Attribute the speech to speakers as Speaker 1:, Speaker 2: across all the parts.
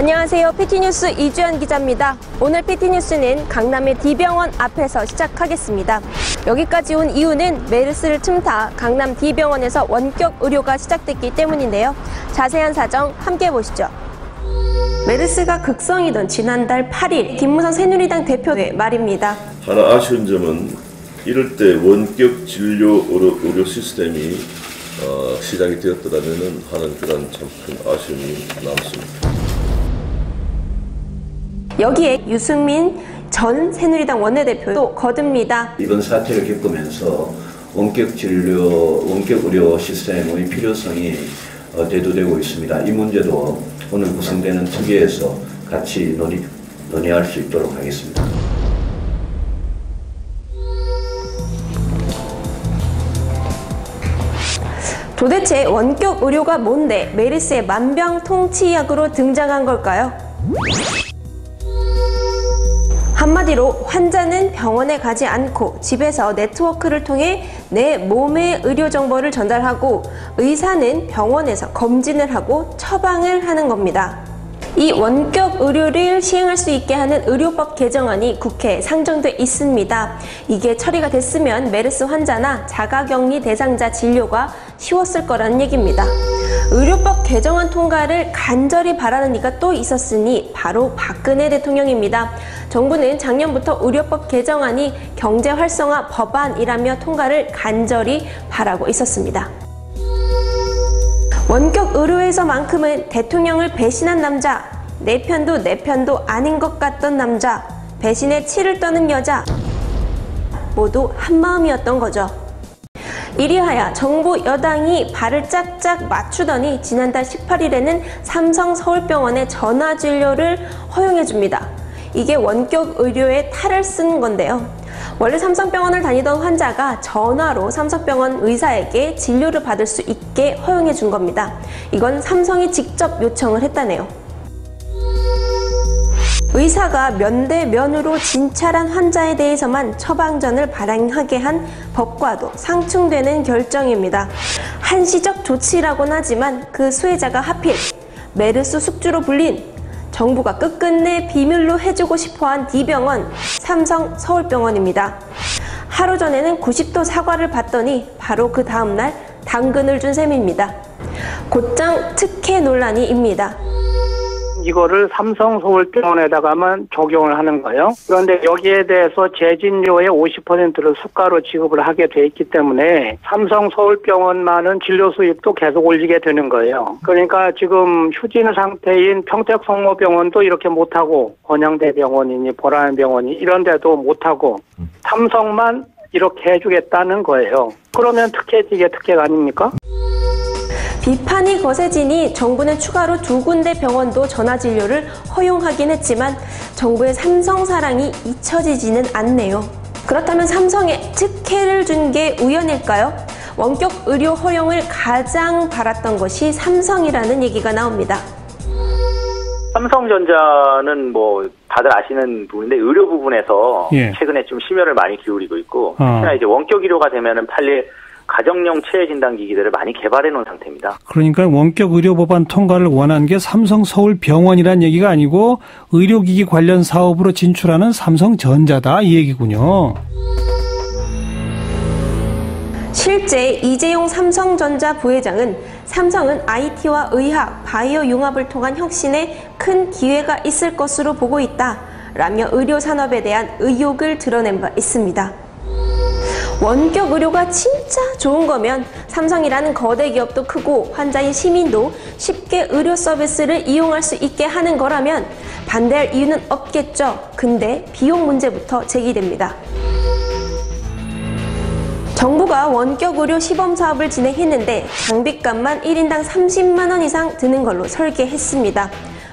Speaker 1: 안녕하세요. PT뉴스 이주연 기자입니다. 오늘 PT뉴스는 강남의 D병원 앞에서 시작하겠습니다. 여기까지 온 이유는 메르스를 틈타 강남 D병원에서 원격 의료가 시작됐기 때문인데요. 자세한 사정 함께 보시죠. 메르스가 극성이던 지난달 8일 김무성 새누리당 대표의 말입니다.
Speaker 2: 하나 아쉬운 점은 이럴 때 원격 진료 의료 시스템이 시작이 되었더라면 하는 그런 참 큰 아쉬움이 남습니다.
Speaker 1: 여기에 유승민 전 새누리당 원내대표도 거듭니다.
Speaker 3: 이번 사태를 겪으면서 원격 의료 시스템의 필요성이 대두되고 있습니다. 이 문제도 오늘 구성되는 특위에서 같이 논의할 수 있도록 하겠습니다.
Speaker 1: 도대체 원격 의료가 뭔데 메르스의 만병통치약으로 등장한 걸까요? 한마디로 환자는 병원에 가지 않고 집에서 네트워크를 통해 내 몸의 의료 정보를 전달하고 의사는 병원에서 검진을 하고 처방을 하는 겁니다. 이 원격 의료를 시행할 수 있게 하는 의료법 개정안이 국회에 상정돼 있습니다. 이게 처리가 됐으면 메르스 환자나 자가격리 대상자 진료가 쉬웠을 거라는 얘기입니다. 의료법 개정안 통과를 간절히 바라는 이가 또 있었으니 바로 박근혜 대통령입니다. 정부는 작년부터 의료법 개정안이 경제 활성화 법안이라며 통과를 간절히 바라고 있었습니다. 원격 의료에서만큼은 대통령을 배신한 남자, 내 편도 아닌 것 같던 남자, 배신의 치를 떠는 여자, 모두 한마음이었던 거죠. 이리하여 정부 여당이 발을 짝짝 맞추더니 지난달 18일에는 삼성 서울병원의 전화진료를 허용해줍니다. 이게 원격 의료에 탈을 쓴 건데요. 원래 삼성병원을 다니던 환자가 전화로 삼성병원 의사에게 진료를 받을 수 있게 허용해 준 겁니다. 이건 삼성이 직접 요청을 했다네요. 의사가 면대면으로 진찰한 환자에 대해서만 처방전을 발행하게 한 법과도 상충되는 결정입니다. 한시적 조치라고는 하지만 그 수혜자가 하필 메르스 숙주로 불린 정부가 끝끝내 비밀로 해주고 싶어한 D병원, 삼성 서울병원입니다. 하루 전에는 90도 사과를 받더니 바로 그 다음날 당근을 준 셈입니다. 곧장 특혜 논란이입니다.
Speaker 4: 이거를 삼성 서울병원에다가만 적용을 하는 거예요. 그런데 여기에 대해서 재진료의 50%를 수가로 지급을 하게 돼 있기 때문에 삼성 서울병원만은 진료 수입도 계속 올리게 되는 거예요. 그러니까 지금 휴진 상태인 평택성모병원도 이렇게 못하고 건양대병원이니 보라매병원이 이런 데도 못하고 삼성만 이렇게 해주겠다는 거예요. 그러면 특혜지게 특혜가 아닙니까?
Speaker 1: 비판이 거세지니 정부는 추가로 2군데 병원도 전화진료를 허용하긴 했지만 정부의 삼성 사랑이 잊혀지지는 않네요. 그렇다면 삼성에 특혜를 준 게 우연일까요? 원격 의료 허용을 가장 바랐던 것이 삼성이라는 얘기가 나옵니다.
Speaker 5: 삼성전자는 뭐 다들 아시는 부분인데 의료 부분에서 최근에 좀 심혈을 많이 기울이고 있고 특히나 이제 원격 의료가 되면은 팔릴 가정용 체외 진단 기기들을 많이 개발해 놓은 상태입니다.
Speaker 6: 그러니까 원격 의료 법안 통과를 원한 게 삼성 서울병원이란 얘기가 아니고 의료기기 관련 사업으로 진출하는 삼성전자다 이 얘기군요.
Speaker 1: 실제 이재용 삼성전자 부회장은 삼성은 IT와 의학, 바이오 융합을 통한 혁신에 큰 기회가 있을 것으로 보고 있다 라며 의료 산업에 대한 의욕을 드러낸 바 있습니다. 원격 의료가 진짜 좋은 거면 삼성이라는 거대 기업도 크고 환자인 시민도 쉽게 의료 서비스를 이용할 수 있게 하는 거라면 반대할 이유는 없겠죠. 근데 비용 문제부터 제기됩니다. 정부가 원격 의료 시범 사업을 진행했는데 장비값만 1인당 30만 원 이상 드는 걸로 설계했습니다.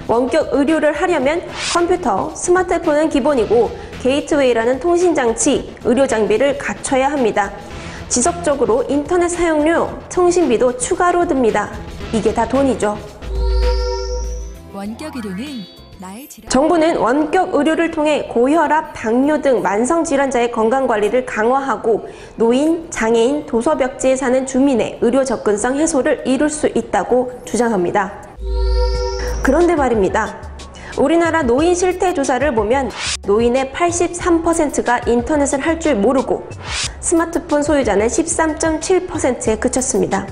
Speaker 1: 원격 의료를 하려면 컴퓨터, 스마트폰은 기본이고 게이트웨이라는 통신장치, 의료 장비를 갖춰야 합니다. 지속적으로 인터넷 사용료, 통신비도 추가로 듭니다. 이게 다 돈이죠.
Speaker 7: 원격 의료는 나의 질환.
Speaker 1: 정부는 원격 의료를 통해 고혈압, 당뇨 등 만성질환자의 건강관리를 강화하고 노인, 장애인, 도서벽지에 사는 주민의 의료 접근성 해소를 이룰 수 있다고 주장합니다. 그런데 말입니다. 우리나라 노인 실태 조사를 보면 노인의 83%가 인터넷을 할 줄 모르고 스마트폰 소유자는 13.7%에 그쳤습니다.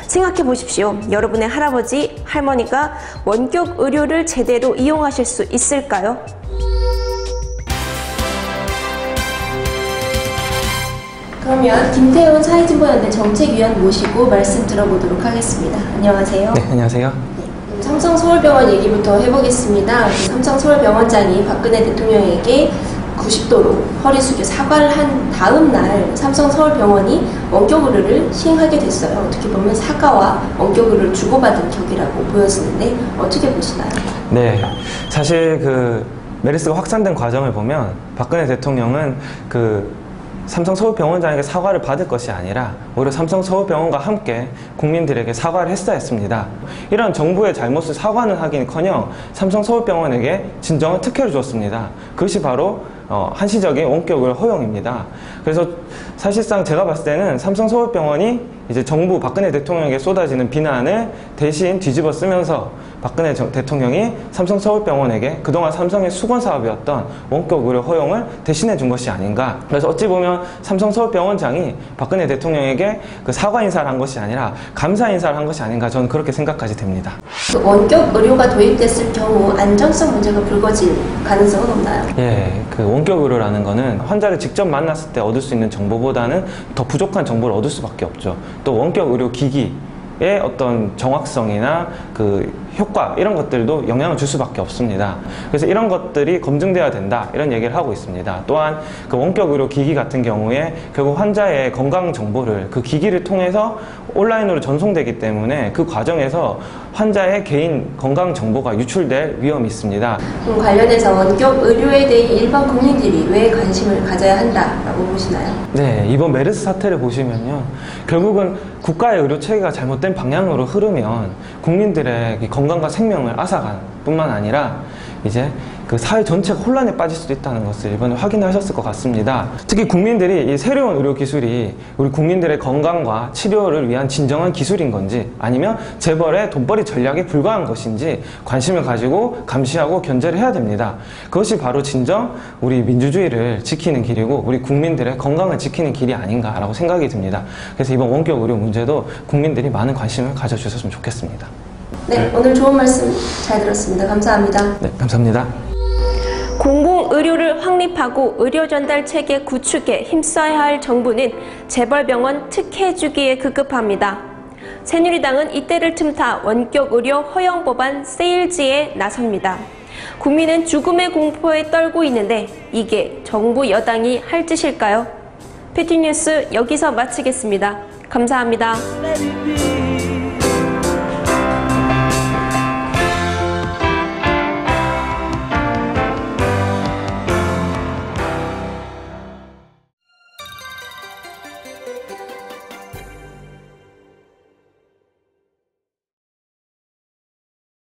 Speaker 1: 생각해 보십시오. 여러분의 할아버지, 할머니가 원격 의료를 제대로 이용하실 수 있을까요? 그러면 김태훈 사회진보연대 정책위원 모시고 말씀 들어보도록 하겠습니다. 안녕하세요.
Speaker 8: 네, 안녕하세요.
Speaker 1: 네, 삼성 서울병원 얘기부터 해보겠습니다. 삼성 서울병원장이 박근혜 대통령에게 90도로 허리 숙여 사과를 한 다음 날 삼성 서울병원이 원격 의료를 시행하게 됐어요. 어떻게 보면 사과와 원격 의료를 주고받은 격이라고 보여지는데 어떻게 보시나요?
Speaker 8: 네, 사실 메르스가 확산된 과정을 보면 박근혜 대통령은 삼성 서울병원장에게 사과를 받을 것이 아니라 오히려 삼성 서울병원과 함께 국민들에게 사과를 했어야 했습니다. 이런 정부의 잘못을 사과는 하기는커녕 삼성 서울병원에게 진정한 특혜를 줬습니다. 그것이 바로 한시적인 원격을 허용입니다. 그래서 사실상 제가 봤을 때는 삼성 서울병원이 이제 정부 박근혜 대통령에게 쏟아지는 비난을 대신 뒤집어 쓰면서 박근혜 대통령이 삼성 서울병원에게 그동안 삼성의 수건 사업이었던 원격 의료 허용을 대신해 준 것이 아닌가. 그래서 어찌 보면 삼성 서울병원장이 박근혜 대통령에게 사과 인사를 한 것이 아니라 감사 인사를 한 것이 아닌가, 저는 그렇게 생각까지 됩니다.
Speaker 1: 원격 의료가 도입됐을 경우 안정성 문제가 불거질 가능성은 없나요?
Speaker 8: 예, 원격 의료라는 거는 환자를 직접 만났을 때 얻을 수 있는 정보보다는 더 부족한 정보를 얻을 수밖에 없죠. 또 원격 의료 기기의 어떤 정확성이나 효과 이런 것들도 영향을 줄 수밖에 없습니다. 그래서 이런 것들이 검증돼야 된다, 이런 얘기를 하고 있습니다. 또한 원격 의료 기기 같은 경우에 결국 환자의 건강 정보를 그 기기를 통해서 온라인으로 전송되기 때문에 그 과정에서 환자의 개인 건강 정보가 유출될 위험이 있습니다.
Speaker 1: 관련해서 원격 의료에 대해 일반 국민들이 왜 관심을 가져야 한다라고 보시나요?
Speaker 8: 네, 이번 메르스 사태를 보시면요, 결국은 국가의 의료 체계가 잘못된 방향으로 흐르면 국민들의 건강과 생명을 앗아간 뿐만 아니라 이제 사회 전체가 혼란에 빠질 수도 있다는 것을 이번에 확인하셨을 것 같습니다. 특히 국민들이 이 새로운 의료 기술이 우리 국민들의 건강과 치료를 위한 진정한 기술인 건지 아니면 재벌의 돈벌이 전략에 불과한 것인지 관심을 가지고 감시하고 견제를 해야 됩니다. 그것이 바로 진정 우리 민주주의를 지키는 길이고 우리 국민들의 건강을 지키는 길이 아닌가라고 생각이 듭니다. 그래서 이번 원격 의료 문제도 국민들이 많은 관심을 가져주셨으면 좋겠습니다.
Speaker 1: 네, 오늘 좋은 말씀 잘 들었습니다. 감사합니다.
Speaker 8: 네, 감사합니다.
Speaker 1: 공공의료를 확립하고 의료 전달 체계 구축에 힘써야 할 정부는 재벌병원 특혜 주기에 급급합니다. 새누리당은 이때를 틈타 원격 의료 허용 법안 세일즈에 나섭니다. 국민은 죽음의 공포에 떨고 있는데 이게 정부 여당이 할 짓일까요? 패티뉴스 여기서 마치겠습니다. 감사합니다.